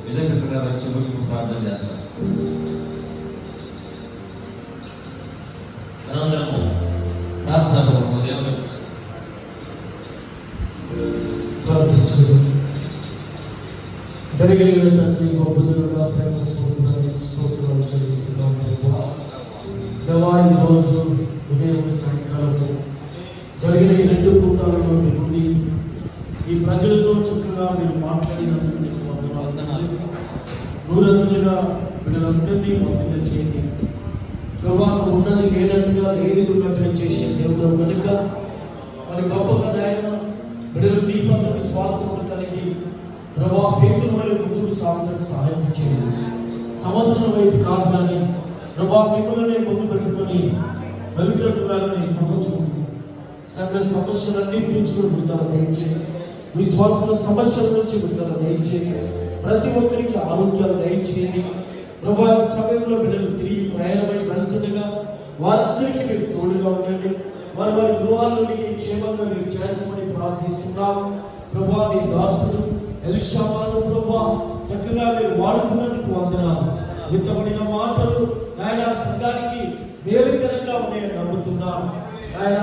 నిజంగా ఇక్కడ చివరికి ప్రార్థన చేస్తారు. మనందరము ప్రార్థన దేవుని ప్రార్థించుకుందాం. దయగలిగిన తండ్రి, గొప్ప దేవుడా, ప్రేమ స్వరూపుడా, స్తోత్రాలు చెల్లిస్తున్నాం ప్రభువా. దేవా, ఈరోజు ఉదయం సాయంకాలము జరిగిన ఈ 2 కూటాలలో నుండి ఈ ప్రజలతో చక్కగా మీరు మాట్లాడినందుకు నీకు వందనాలు. నూరంతులుగా వీళ్ళందరినీ పంపిణీ చేయండి ప్రభువా. ఉన్నది లేనట్టుగా లేనిది ఉన్నట్టుగా చేసే దేవుడు కనుక మరి గొప్పగా నాయన బిడ్డలు నీ పట్ల విశ్వాసం కలిగి ప్రభా పేతులు ముందుకు సాగుతానికి సహాయం చేయండి. సంవత్సరం వైపు కాదు కానీ ప్రభా మిమ్మల్ని ముందు పెట్టుకొని పవిత్రతగానే ప్రపంచుకుంటుంది. సంఘ సమస్యలన్నింటి నుంచి కూడా విడుదల దయచేయండి. విశ్వాసాల సమస్యల నుంచి విడుదల దయచేయండి. ప్రతి ఒక్కరికి ఆరోగ్యాలు దయచేయండి ప్రభా. సమయంలో బిడ్డలు తిరిగి ప్రయాణమై వెళ్తుండగా వారందరికీ మీరు తోడుగా ఉండండి. వారి వారి గృహాల్లోనికి క్షేమంగా మీరు చేర్చమని ప్రార్థిస్తున్నాము ప్రభా. నీ దాసుడు ఎలీషాను ప్రభా చక్కగా మీరు వాడుకున్నందుకు వందనాలు. విత్తబడిన మాటలు ఆయన సంఘానికి మేలుకరంగా ఉన్నాయని నమ్ముతున్నాను. ఆయన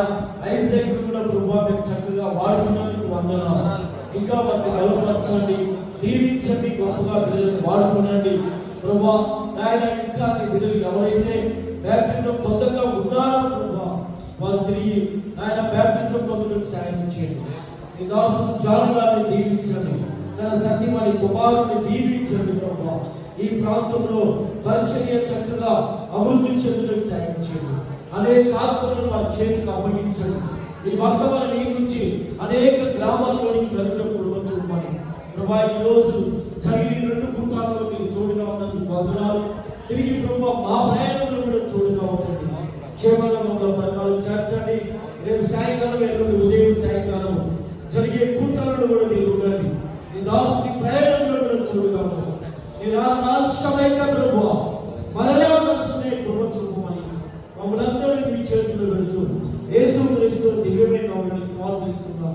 ఐజాక్ కూడా ప్రభా మీరు చక్కగా వాడుకున్నందుకు వందనాలు. ఇంకా వారిని బలపరచండి, దీవించండి, గొప్పగా బిడ్డలను వాడుకునండి ప్రభా. ఆయన ఇంకా నీ బిడ్డలు ఎవరైతే బ్యాప్టిజం పొందక ఉన్నారో ప్రభా వారు తిరిగి ఆయన బ్యాప్టిజం పొందడానికి సాయం చేయండి. నీ దాసుడు జాను గారిని దీవించండి, తన సతీమణి కుమారుని దీవించండి ప్రభా. ఈ ప్రాంతంలో పరిచర్య చక్కగా అభివృద్ధి చెందుటకు సాయం చేయండి. అనేక ఆత్మలను వారి చేతికి అప్పగించండి. ఈ వర్తమాన నీ నుంచి అనేక గ్రామాల్లోనికి వెళ్ళినప్పుడు చూపండి ప్రభా. ఈ రోజు జరిగిన 2 కూటాల్లో మీరు తోడుగా ఉన్నందుకు వందనాలు. తిరిగి ప్రభా మా ప్రయాణంలో కూడా తోడుగా ఉండండి. క్షేమంగా మమ్మల్ని పరకాలు చేర్చండి. రేపు సాయంకాలం ఎల్లుండి ఉదయం సాయంకాలం జరిగే కూటాలను కూడా మీరు ఉండండి. నీ దాసుని ప్రయాణంలో కూడా తోడుగా ఉండండి. మీరు ఆలస్యమైక ప్రభువా మరలా కలుసుకునే కృప చూపమని మమ్మల్ని అందరినీ మీ చేతుల్లో పెడుతూ యేసు క్రీస్తు దివ్యమైన నామములో ప్రార్థిస్తున్నాం.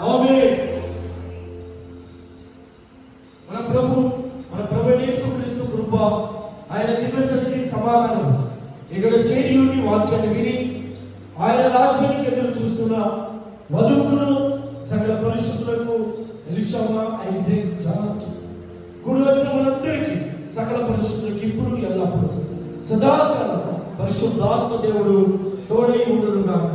ఆమేన్. మన ప్రభు యేసు క్రీస్తు కృప, ఆయన దివ్య సన్నిధి సమాధానం ఇక్కడ చేరి నుండి వాక్యాన్ని విని ఆయన రాజ్యానికి ఎదురు చూస్తున్న వధువుకును సకల పరిశుద్ధులకు ఎలీషా, ఐజాక్, జాన్కి కూడి వచ్చిన వాళ్ళందరికీ సకల పరిశుద్ధులకు ఇప్పుడు ఎల్లప్పుడూ సదాకాలం పరిశుద్ధాత్మ దేవుడు తోడై ఉండును గాక.